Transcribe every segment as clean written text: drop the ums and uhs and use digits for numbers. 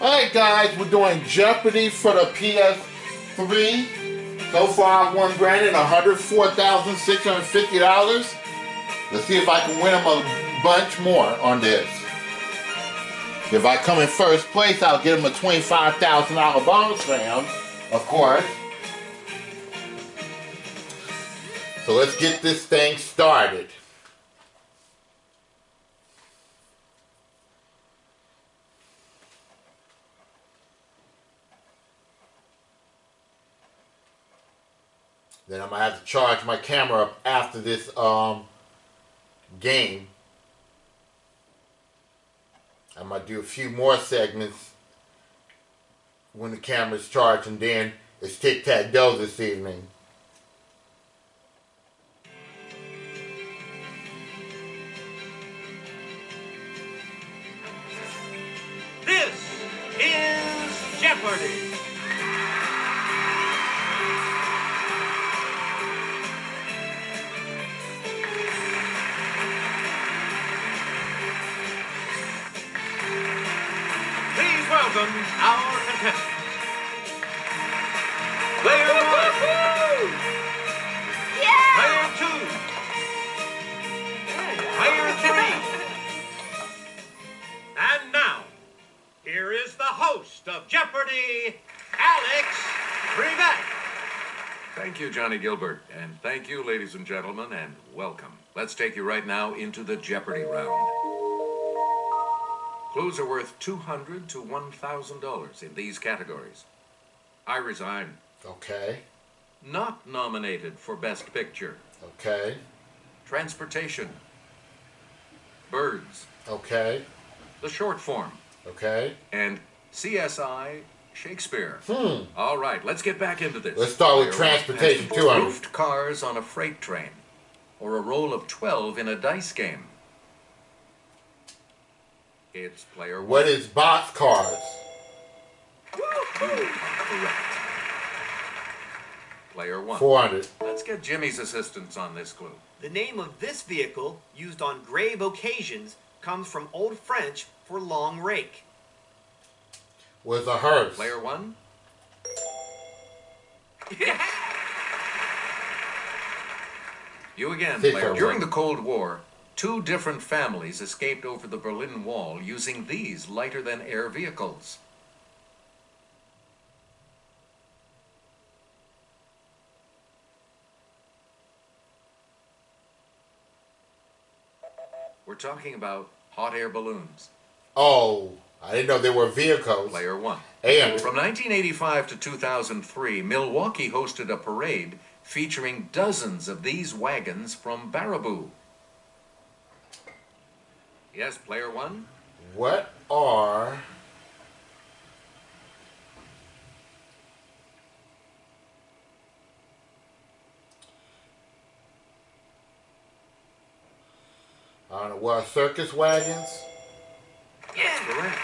Alright guys, we're doing Jeopardy for the PS3. So far I won Brandon $104,650. Let's see if I can win him a bunch more on this. If I come in first place, I'll give him a $25,000 bonus round, of course. So let's get this thing started. Then I'm going to have to charge my camera up after this game. I'm going to do a few more segments when the camera's charged, and then it's tic-tac-toe this evening. This is Jeopardy! Welcome our contestants. Player 1. Yeah! Player 2. Player 3. And now, here is the host of Jeopardy, Alex Trebek. Thank you, Johnny Gilbert, and thank you, ladies and gentlemen, and welcome. Let's take you right now into the Jeopardy round. Clues are worth $200 to $1,000 in these categories. I resign. Okay. Not nominated for Best Picture. Okay. Transportation. Birds. Okay. The short form. Okay. And CSI Shakespeare. All right, let's get back into this. Let's start with transportation, 200. Roofed cars on a freight train, or a roll of 12 in a dice game. It's player 1. What is boxcars? You are correct. Player 1. 400. Let's get Jimmy's assistance on this clue. The name of this vehicle, used on grave occasions, comes from Old French for long rake. Was a hearse. Player 1. You again, player 1. During the Cold War, 2 different families escaped over the Berlin Wall using these lighter-than-air vehicles. We're talking about hot air balloons. Oh, I didn't know they were vehicles. Player 1. And From 1985 to 2003, Milwaukee hosted a parade featuring dozens of these wagons from Baraboo. Yes, player 1. what are I don't know, what are circus wagons? That's correct.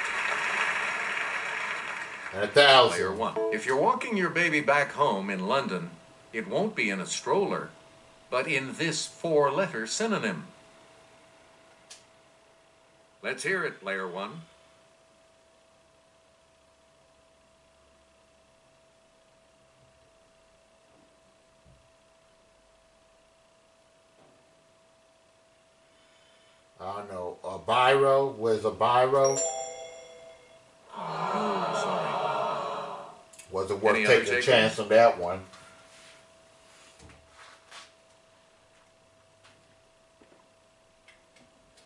And 1,000. Player 1. If you're walking your baby back home in London, it won't be in a stroller, but in this 4-letter synonym. Let's hear it, player 1. I don't know, a biro? Was a biro? Oh, sorry. Wasn't worth Any other taking a takers? chance on that one.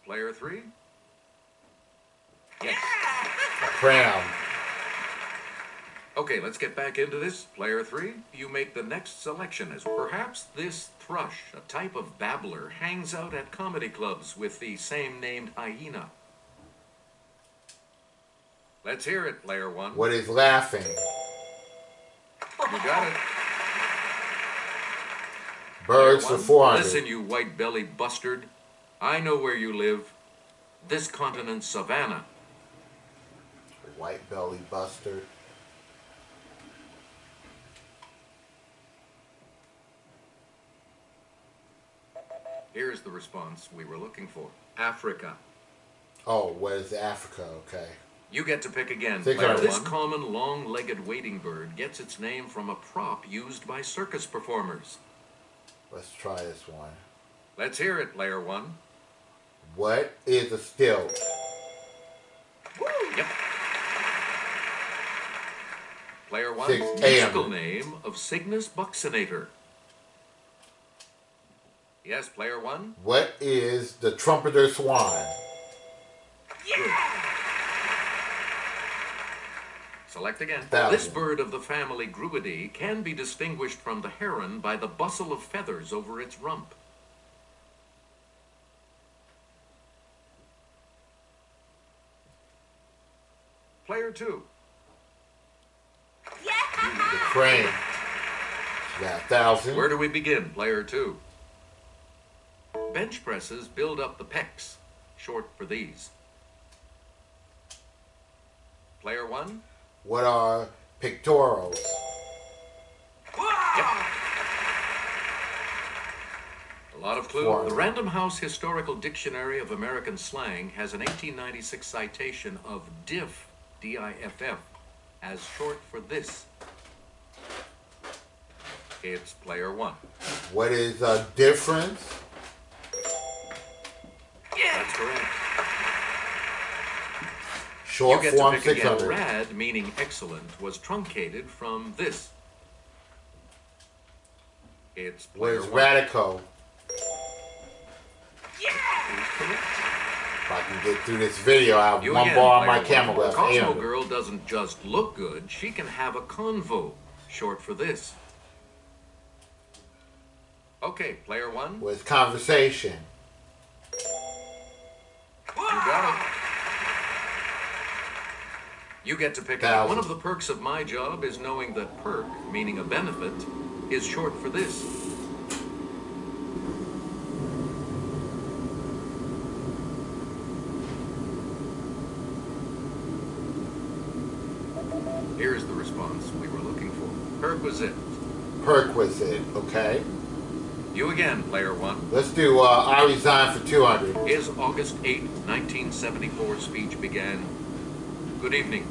Player 3? Yes. A crown. Okay, let's get back into this. Player 3, you make the next selection as perhaps this thrush, a type of babbler, hangs out at comedy clubs with the same named hyena. Let's hear it, player 1. What is laughing? You got it. Birds Player for 1. 400. Listen, you white-bellied bustard. I know where you live. This continent's savannah. White belly buster. Here's the response we were looking for. Africa. Oh, what is Africa? Okay. You get to pick again. 600. This common long-legged wading bird gets its name from a prop used by circus performers. Let's try this one. Let's hear it, player one. What is a stilt? Yep. Player one, 6 musical a.m. name of Cygnus buccinator. Yes, player one. What is the trumpeter swan? Select again. 1,000. This bird of the family Gruidae can be distinguished from the heron by the bustle of feathers over its rump. Player two. The crane. You got 1,000. Where do we begin, player two? Bench presses build up the pecs, short for these. Player one. What are pectorals? Yep. A lot of clues. Four. The Random House Historical Dictionary of American Slang has an 1896 citation of diff, D-I-F-F, as short for this. It's player one. What is a difference? That's correct. Short You get form to pick again. 600. Rad, meaning excellent, was truncated from this. It's player What is one. radical? Who's correct? If I can get through this video, I have You one again, bar on player my camera one. left. Cosmo hand. Girl doesn't just look good, she can have a convo, short for this. Okay, player one. What is conversation? You got it. You get to pick out. 1,000. One of the perks of my job is knowing that perk, meaning a benefit, is short for this. Here's the response we were looking for. Perquisite. Perquisite, okay. You again, player one. Let's do I resign for 200. His August 8, 1974 speech began, "Good evening.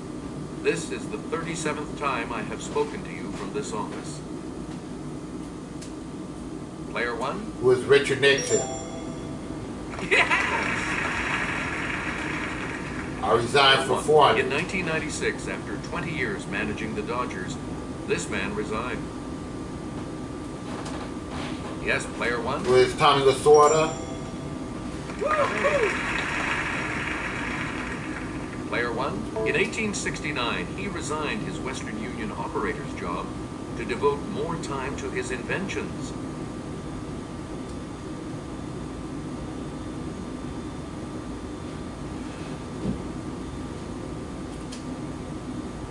This is the 37th time I have spoken to you from this office." Player one. Who is Richard Nixon? I resign for In 400. 1996, after 20 years managing the Dodgers, this man resigned. Yes, player one. Who is Tommy Lasorda? Player one. In 1869, he resigned his Western Union operator's job to devote more time to his inventions.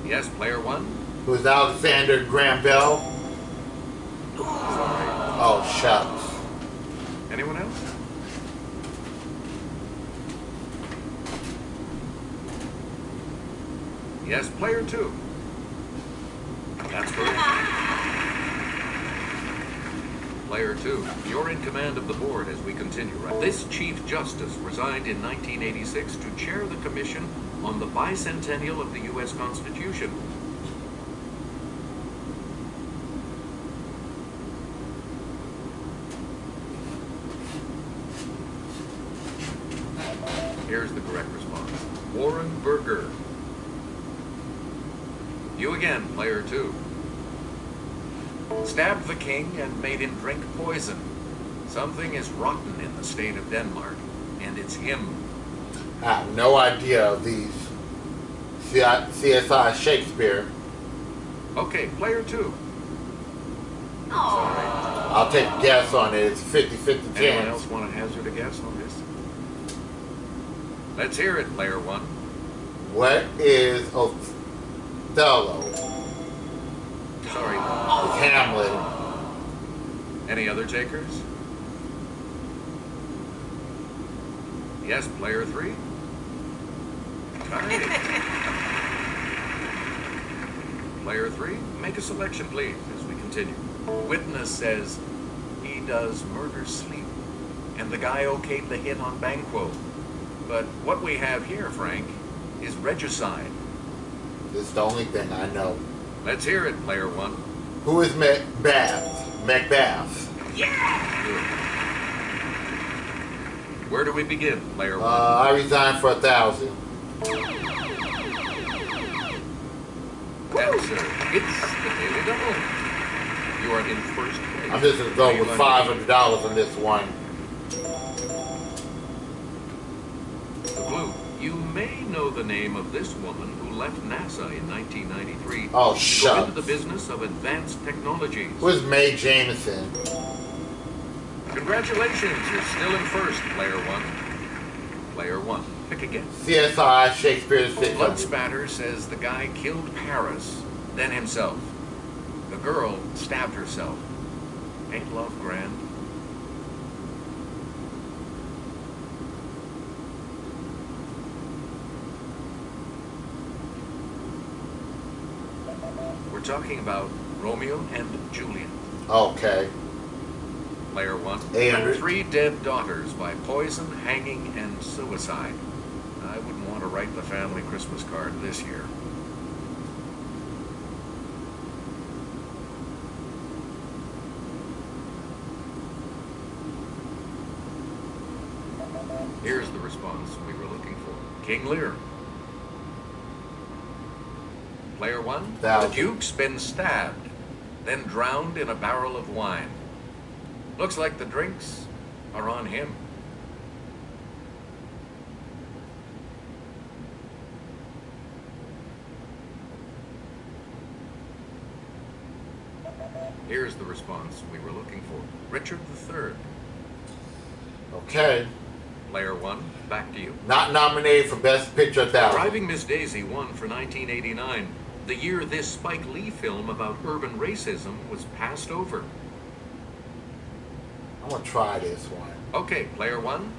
Yes, player one. Who is Alexander Graham Bell? Sorry. Oh, shucks. Anyone else? Yes, player two. That's correct. Player two, you're in command of the board as we continue, right? This Chief Justice resigned in 1986 to chair the commission on the bicentennial of the U.S. Constitution. Here's the correct response. Warren Burger. You again, player two. Stabbed the king and made him drink poison. Something is rotten in the state of Denmark, and it's him. I have no idea of these. CSI Shakespeare. Okay, player two. Oh. Sorry. I'll take a guess on it. It's 50-50 Anyone chance. else want to hazard a guess on this? Let's hear it, player one. What is Othello? Sorry. It's Hamlet. Any other takers? Yes, player three. All right. Player three, make a selection, please, as we continue. Witness says he does murder sleep, and the guy okayed the hit on Banquo. But what we have here, Frank, is regicide. This is the only thing I know. Let's hear it, player one. Who is Macbeth? Macbeth. Good. Where do we begin, player one? I resign for 1,000. Answer. It's the Daily Double. You are in first place. I'm just gonna go with $500 on this one. The clue. You may know the name of this woman who left NASA in 1993 Oh, to shut go up. into the business of advanced technologies. Where's Mae Jameson? Congratulations, you're still in first, player one. Player one. Pick again. CSI Shakespeare 600. Blood spatter says the guy killed Paris, then himself. The girl stabbed herself. Ain't love grand? We're talking about Romeo and Juliet. Okay. Player one. 800. 3 dead daughters by poison, hanging, and suicide. I wouldn't want to write the family Christmas card this year. Here's the response we were looking for. King Lear. Player one. 1,000. The Duke's been stabbed, then drowned in a barrel of wine. Looks like the drinks are on him. Here's the response we were looking for. Richard III. Okay. Player one, back to you. Not nominated for Best Picture 1,000. Driving Miss Daisy won for 1989, the year this Spike Lee film about urban racism was passed over. I'm gonna try this one. Okay, player one.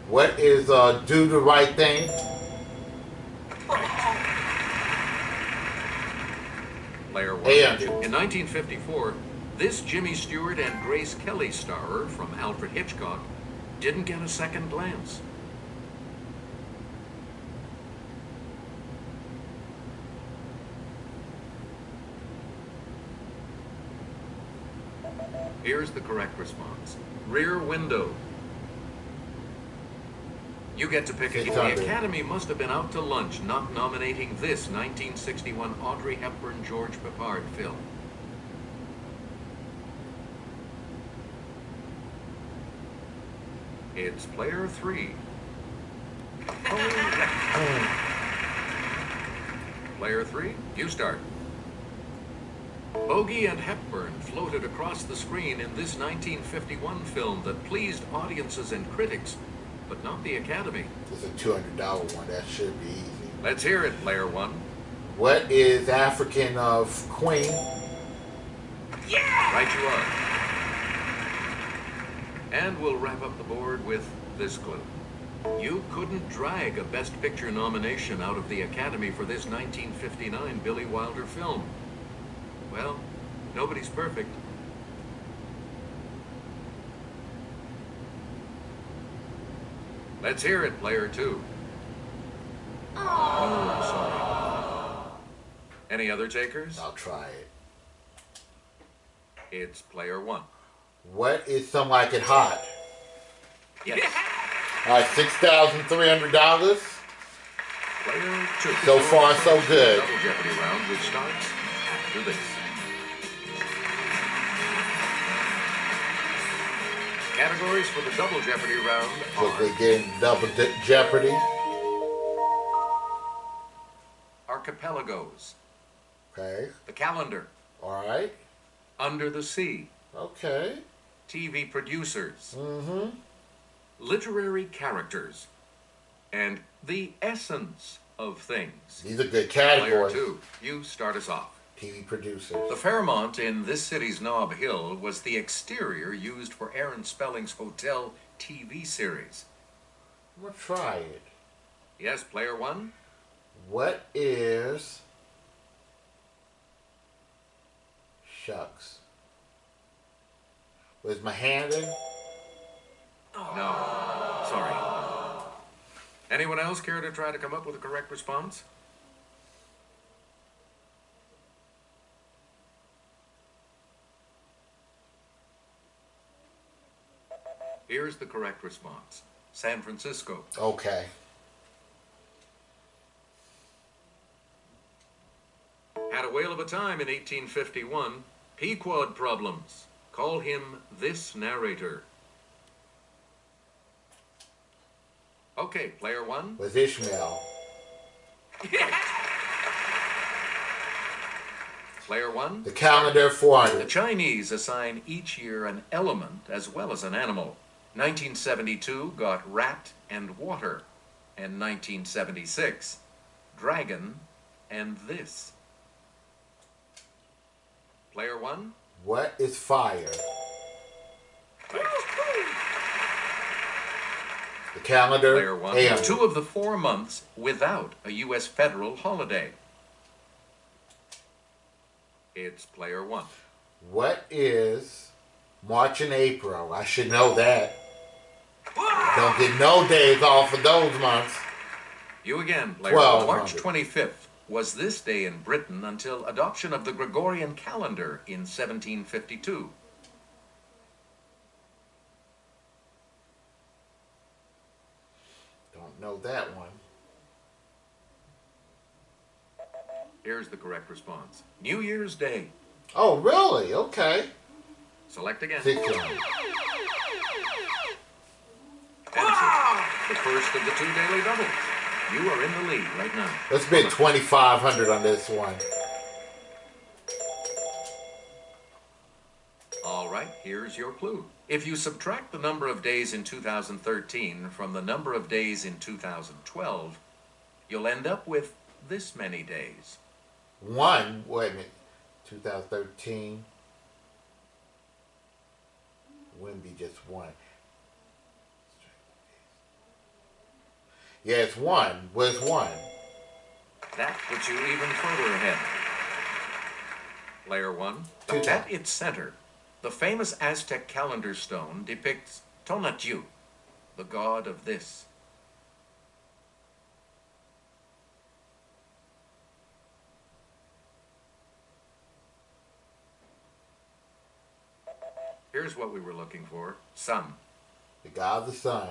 What is Do the Right Thing? Player one. 800. In 1954, this Jimmy Stewart and Grace Kelly starer from Alfred Hitchcock didn't get a second glance. Here's the correct response. Rear Window. You get to pick again. The 600. Academy must have been out to lunch not nominating this 1961 Audrey Hepburn George Peppard film. It's player three. Player three, you start. Bogey and Hepburn floated across the screen in this 1951 film that pleased audiences and critics, but not the Academy. It's a $200 one. That should be easy. Let's hear it, player one. What is African of Queen? Right you are. And we'll wrap up the board with this clue. You couldn't drag a Best Picture nomination out of the Academy for this 1959 Billy Wilder film. Well, nobody's perfect. Let's hear it, player two. Oh, sorry. Any other takers? I'll try it. It's player one. What is Some Like It Hot? Yes. All right, $6,300. Player two. So far, so good. Double Jeopardy round, which starts after this. Categories for the Double Jeopardy round So are they get Double Jeopardy. Archipelagos, Okay. The Calendar, All right. Under the Sea, Okay. TV Producers, Mm-hmm. Literary Characters, and The Essence of Things. These are good Player categories. two, you start us off. TV producers. The Fairmont in this city's Nob Hill was the exterior used for Aaron Spelling's hotel TV series. I'm gonna try it. Yes, player one? What is Shucks? Was my hand in? No. Sorry. Anyone else care to try to come up with a correct response? Here's the correct response. San Francisco. Okay. Had a whale of a time in 1851. Pequod problems. Call him this narrator. Okay, player one. Was Ishmael. Player one. The calendar 400. The Chinese assign each year an element as well as an animal. 1972 got rat and water, and 1976, dragon and this. Player one. What is fire? The calendar. Player one. 800. 2 of the 4 months without a U.S. federal holiday. It's player one. What is March and April? I should know that. Don't get no days off of those months. You again, player one. 1200. March 25th was this day in Britain until adoption of the Gregorian calendar in 1752. Don't know that one. Here's the correct response. New Year's Day. Oh, really? Okay. Select again. 600. Answer. The first of the 2 daily doubles. You are in the lead right now. Let's bid 2,500 on this one. All right, here's your clue. If you subtract the number of days in 2013 from the number of days in 2012, you'll end up with this many days. One, wait a minute, 2013, wouldn't be just one. Yeah, it's one. Where's one? That puts you even further ahead. Player one. At its center, the famous Aztec calendar stone depicts Tonatiuh, the god of this. Here's what we were looking for. Sun. The god of the sun.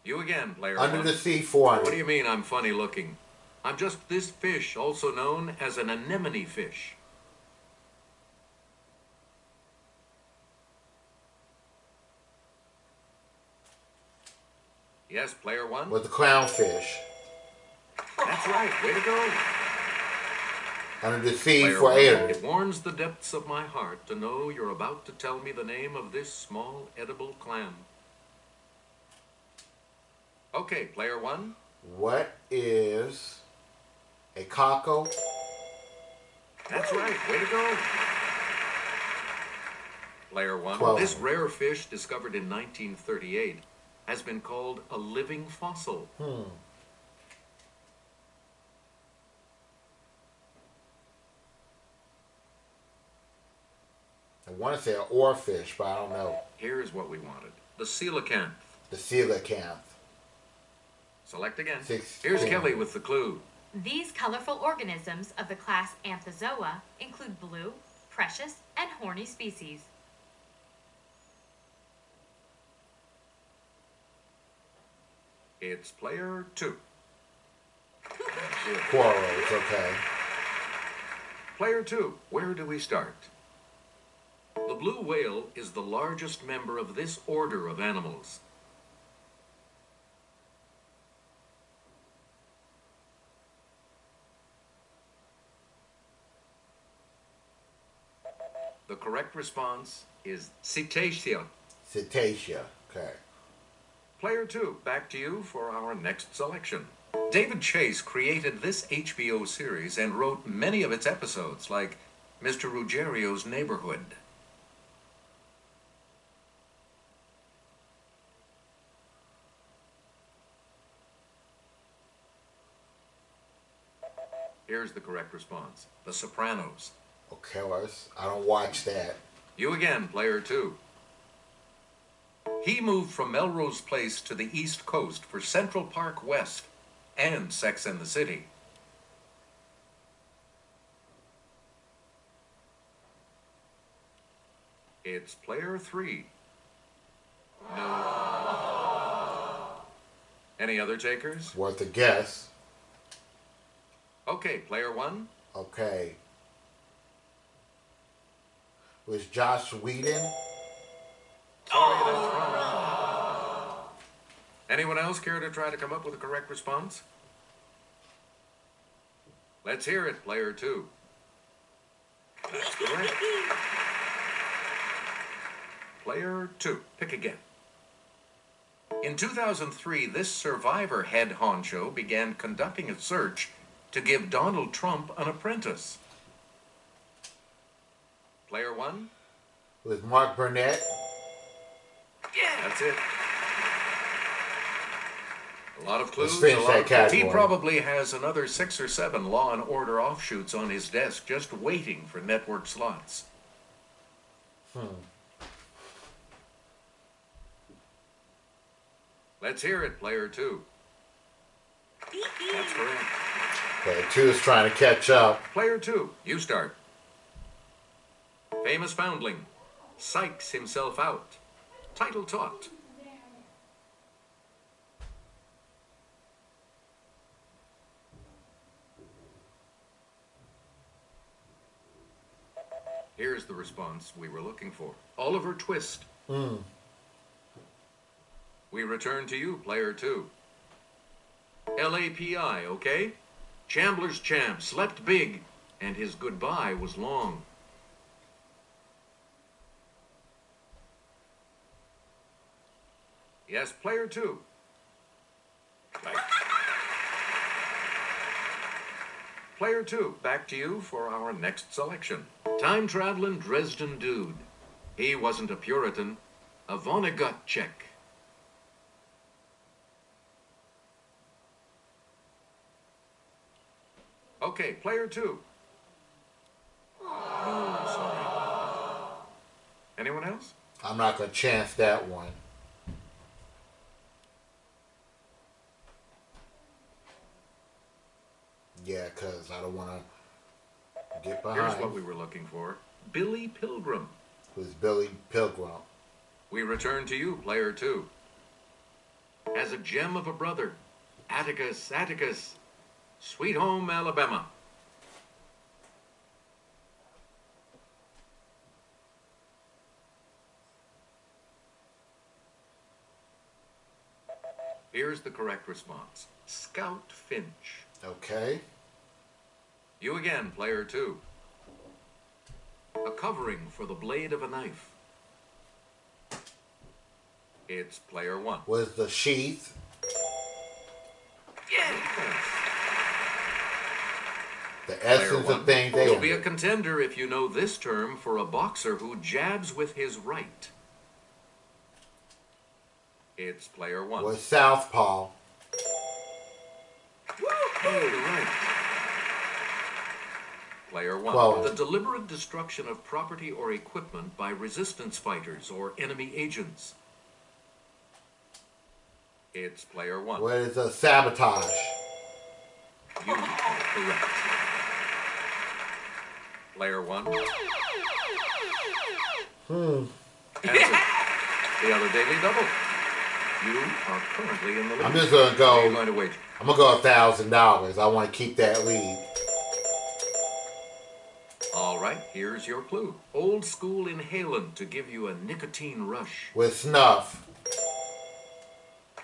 You again, player Under one. the sea, 400. What do you mean I'm funny looking? I'm just this fish, also known as an anemone fish. Yes, player one. With the clownfish. That's right. Way to go. Under the sea, Player for one. 800. It warms the depths of my heart to know you're about to tell me the name of this small edible clam. Okay, player one. What is a cockle? That's right. Way to go. Player one. 12. This rare fish, discovered in 1938, has been called a living fossil. I want to say an oarfish, but I don't know. Here's what we wanted. The coelacanth. The coelacanth. Select again. 16. Here's Kelly with the clue. These colorful organisms of the class Anthozoa include blue, precious, and horny species. It's player two. Corals, okay. Player two, where do we start? The blue whale is the largest member of this order of animals. The correct response is cetacea. Cetacea, okay. Player two, back to you for our next selection. David Chase created this HBO series and wrote many of its episodes, like Mr. Ruggiero's Neighborhood. Here's the correct response. The Sopranos. Okay, I don't watch that. You again, player two. He moved from Melrose Place to the East Coast for Central Park West and Sex and the City. It's player 3. No. Any other takers? Worth a guess. Okay, player 1. Okay. Was Josh Whedon? Sorry, that's wrong. Anyone else care to try to come up with a correct response? Let's hear it, player 2. That's correct. Player 2, pick again. In 2003, this Survivor head honcho began conducting a search to give Donald Trump an apprentice. Player 1? Was Mark Burnett? Yeah, that's it. A lot of clues, Let's finish that category. He probably has another 6 or 7 Law and Order offshoots on his desk just waiting for network slots. Let's hear it, player 2. That's correct. Player 2 is trying to catch up. Player 2, you start. Famous foundling. Psychs himself out. Title taught. Here's the response we were looking for. Oliver Twist. We return to you, player 2. LAPI, okay? Chandler's champ slept big, and his goodbye was long. Yes, player 2. Player 2, back to you for our next selection. Time-traveling Dresden dude. He wasn't a Puritan, a Vonnegut Czech. Okay, player 2. Oh, sorry. Anyone else? I'm not going to chance that one. Yeah, because I don't want to get behind. Here's what we were looking for. Billy Pilgrim. Who's Billy Pilgrim? We return to you, player 2. As a gem of a brother. Atticus, Atticus. Sweet Home, Alabama. Here's the correct response. Scout Finch. Okay. You again, player 2. A covering for the blade of a knife. It's player 1. Was the sheath? Yes. The essence of things they You'll be a contender if you know this term for a boxer who jabs with his right. It's player 1. Was southpaw? Oh, you're right. Player 1. Well, the deliberate destruction of property or equipment by resistance fighters or enemy agents. It's player 1. What is a sabotage? You are correct. Player 1. That's it. The other daily double. You are currently in the lead. I'm just going to What are you go. going to wager? I'm going to go $1,000. I want to keep that lead. All right, here's your clue. Old school inhalant to give you a nicotine rush. With snuff.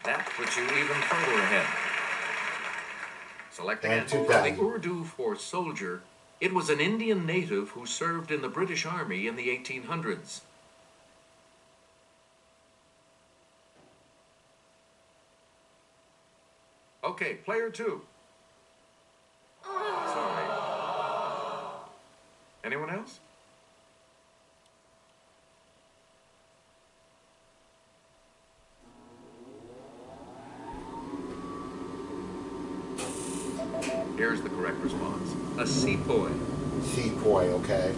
That puts you even further ahead. Select again. And From 2000. the Urdu for soldier, it was an Indian native who served in the British Army in the 1800s. Okay, player 2. Sorry. Anyone else? Here's the correct response. A sepoy. Sepoy, okay.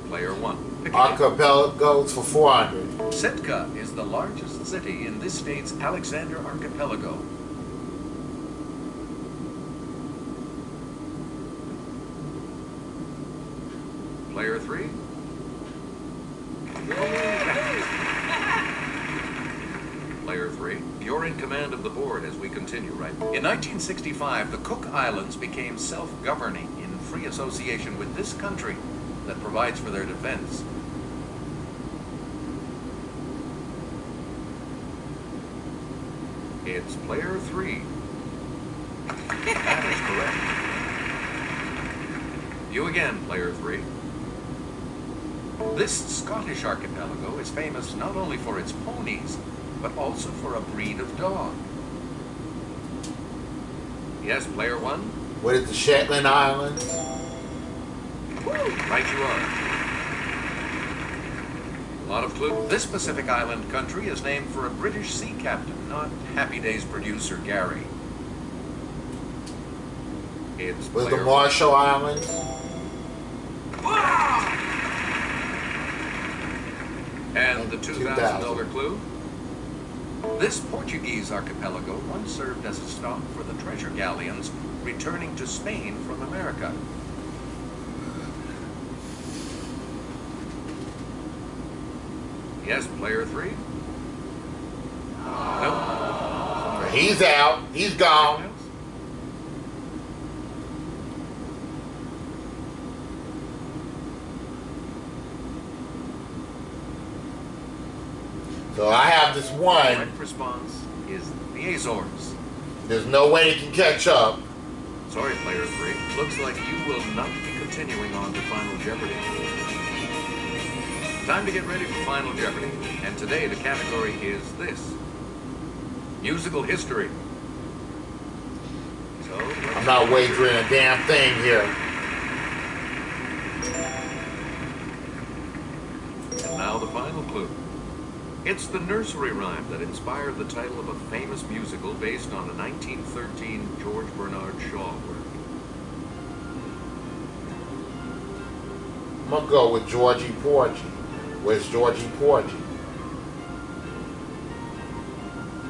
Player 1. Archipelagos for 400. Sitka is the largest city in this state's Alexander Archipelago. Player 3. Player 3, you're in command of the board as we continue, right? In 1965, the Cook Islands became self-governing in free association with this country that provides for their defense. It's player 3. That is correct. You again, player 3. This Scottish archipelago is famous not only for its ponies, but also for a breed of dog. Yes, player 1? What is the Shetland Islands? Right you are. A lot of clue. This Pacific Island country is named for a British sea captain, not Happy Days producer Gary. It's Was player the Marshall Islands? And the $2,000 clue? This Portuguese archipelago once served as a stop for the treasure galleons returning to Spain from America. Yes, player 3? Nope. He's out. He's gone. So I have this The one. correct response is the Azores. There's no way he can catch up. Sorry, player 3. Looks like you will not be continuing on to Final Jeopardy. Time to get ready for Final Jeopardy. And today the category is this. Musical history. So, I'm not wagering a damn thing here. And now the final clue. It's the nursery rhyme that inspired the title of a famous musical based on a 1913 George Bernard Shaw work. I'm gonna go with Georgie Porgy. Where's Georgie Porgy?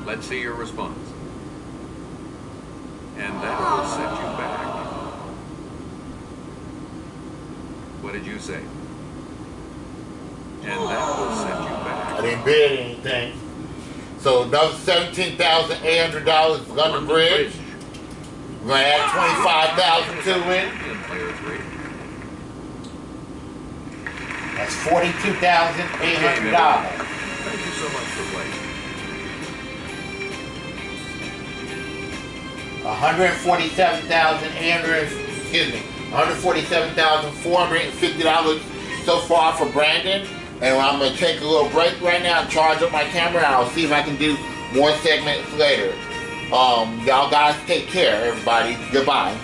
Let's see your response. And that will set you back. What did you say? And that will set you back. I didn't bid anything. So another $17,800 is London Bridge. We're gonna add $25,000 to it. Player 3. That's $42,800. Thank you so much for playing. 147,450 so far for Brandon. And I'm gonna take a little break right now and charge up my camera. I'll see if I can do more segments later. Y'all guys take care, everybody. Goodbye.